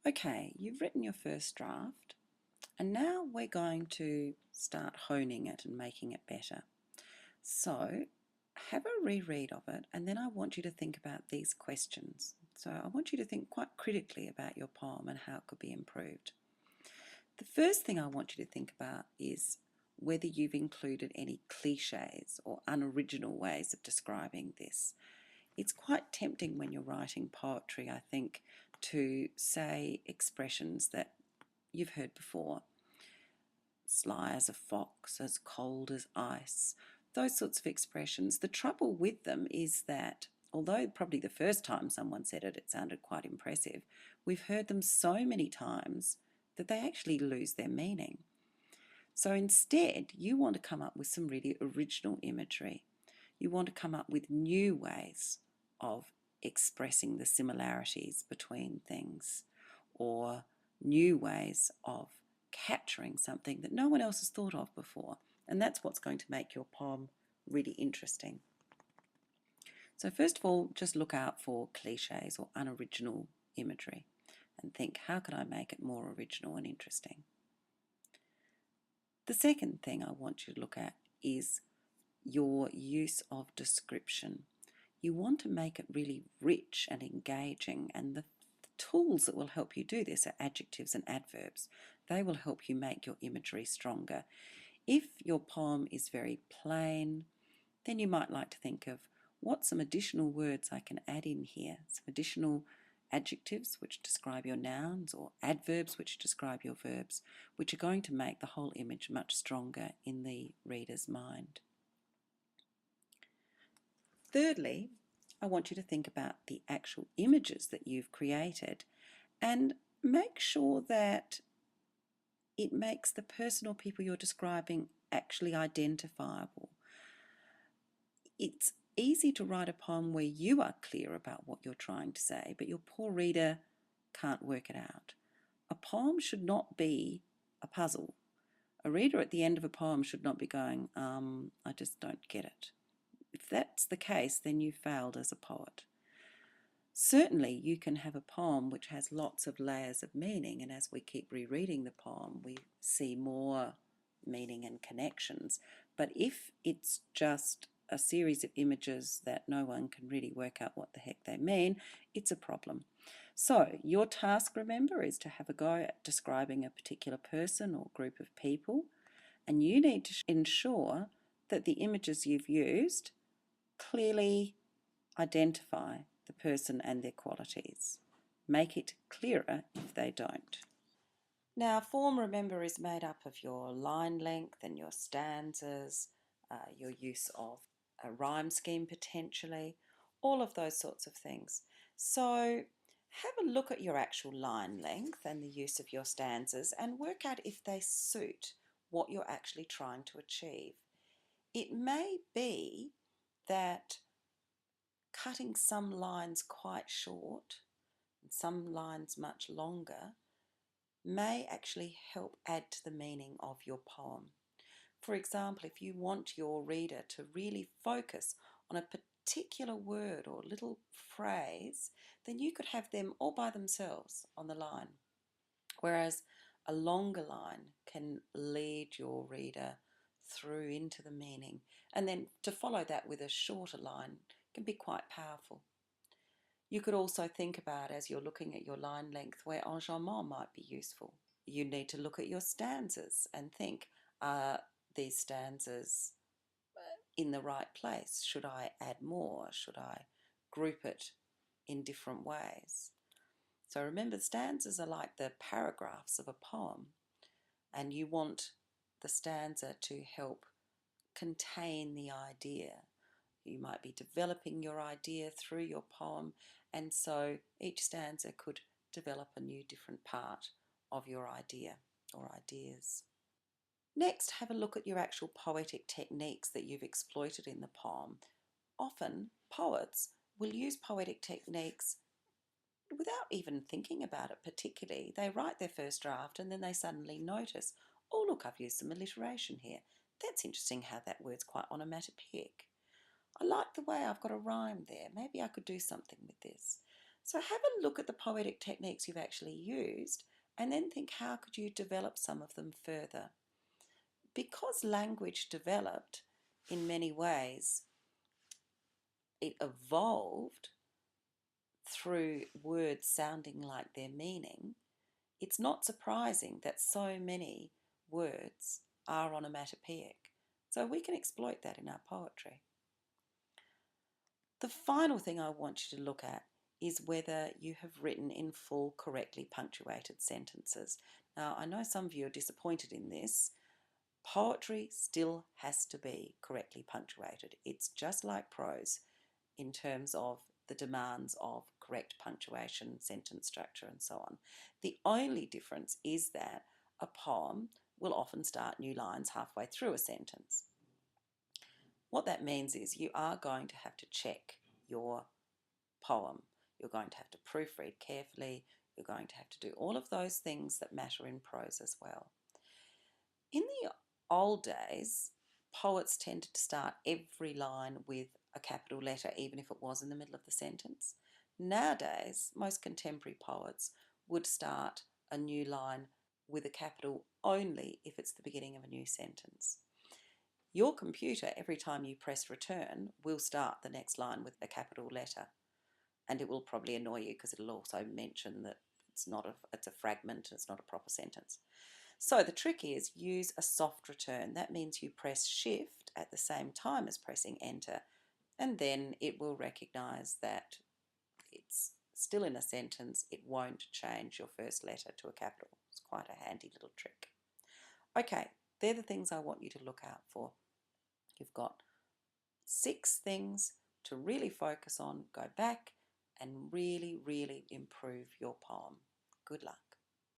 Okay, you've written your first draft, and now we're going to start honing it and making it better. So have a reread of it, and then I want you to think about these questions. So I want you to think quite critically about your poem and how it could be improved. The first thing I want you to think about is whether you've included any cliches or unoriginal ways of describing this. It's quite tempting when you're writing poetry, I think, to say expressions that you've heard before. Sly as a fox, as cold as ice, those sorts of expressions. The trouble with them is that although probably the first time someone said it, it sounded quite impressive, we've heard them so many times that they actually lose their meaning. So instead, you want to come up with some really original imagery. You want to come up with new ways of expressing the similarities between things, or new ways of capturing something that no one else has thought of before. And that's what's going to make your poem really interesting. So first of all, just look out for cliches or unoriginal imagery and think, how can I make it more original and interesting? The second thing I want you to look at is your use of description. You want to make it really rich and engaging, and the tools that will help you do this are adjectives and adverbs. They will help you make your imagery stronger. If your poem is very plain, then you might like to think of what some additional words I can add in here, some additional adjectives which describe your nouns, or adverbs which describe your verbs, which are going to make the whole image much stronger in the reader's mind. Thirdly, I want you to think about the actual images that you've created and make sure that it makes the person or people you're describing actually identifiable. It's easy to write a poem where you are clear about what you're trying to say, but your poor reader can't work it out. A poem should not be a puzzle. A reader at the end of a poem should not be going, I just don't get it. If that's the case, then you failed as a poet. Certainly, you can have a poem which has lots of layers of meaning, and as we keep rereading the poem, we see more meaning and connections. But if it's just a series of images that no one can really work out what the heck they mean, it's a problem. So your task, remember, is to have a go at describing a particular person or group of people, and you need to ensure that the images you've used clearly identify the person and their qualities. Make it clearer if they don't. Now, form, remember, is made up of your line length and your stanzas, your use of a rhyme scheme potentially, all of those sorts of things. So have a look at your actual line length and the use of your stanzas and work out if they suit what you're actually trying to achieve. It may be that cutting some lines quite short and some lines much longer may actually help add to the meaning of your poem. For example, if you want your reader to really focus on a particular word or little phrase, then you could have them all by themselves on the line. Whereas a longer line can lead your reader through into the meaning, and then to follow that with a shorter line can be quite powerful. You could also think about, as you're looking at your line length, where enjambment might be useful. You need to look at your stanzas and think, are these stanzas in the right place? Should I add more? Should I group it in different ways? So remember, stanzas are like the paragraphs of a poem, and you want the stanza to help contain the idea. You might be developing your idea through your poem, and so each stanza could develop a new different part of your idea or ideas. Next, have a look at your actual poetic techniques that you've exploited in the poem. Often, poets will use poetic techniques without even thinking about it particularly. They write their first draft and then they suddenly notice, oh look, I've used some alliteration here. That's interesting how that word's quite onomatopoeic. I like the way I've got a rhyme there. Maybe I could do something with this. So have a look at the poetic techniques you've actually used and then think, how could you develop some of them further? Because language developed in many ways, it evolved through words sounding like their meaning, it's not surprising that so many words are onomatopoeic. So we can exploit that in our poetry. The final thing I want you to look at is whether you have written in full, correctly punctuated sentences. Now, I know some of you are disappointed in this. Poetry still has to be correctly punctuated. It's just like prose in terms of the demands of correct punctuation, sentence structure, and so on. The only difference is that a poem will often start new lines halfway through a sentence. What that means is you are going to have to check your poem. You're going to have to proofread carefully. You're going to have to do all of those things that matter in prose as well. In the old days, poets tended to start every line with a capital letter, even if it was in the middle of the sentence. Nowadays, most contemporary poets would start a new line with a capital only if it's the beginning of a new sentence. Your computer, every time you press return, will start the next line with a capital letter, and it will probably annoy you because it'll also mention that it's a fragment, it's not a proper sentence. So the trick is use a soft return. That means you press shift at the same time as pressing enter, and then it will recognize that it's still in a sentence. It won't change your first letter to a capital. It's quite a handy little trick. Okay, they're the things I want you to look out for. You've got 6 things to really focus on. Go back and really, really improve your poem. Good luck.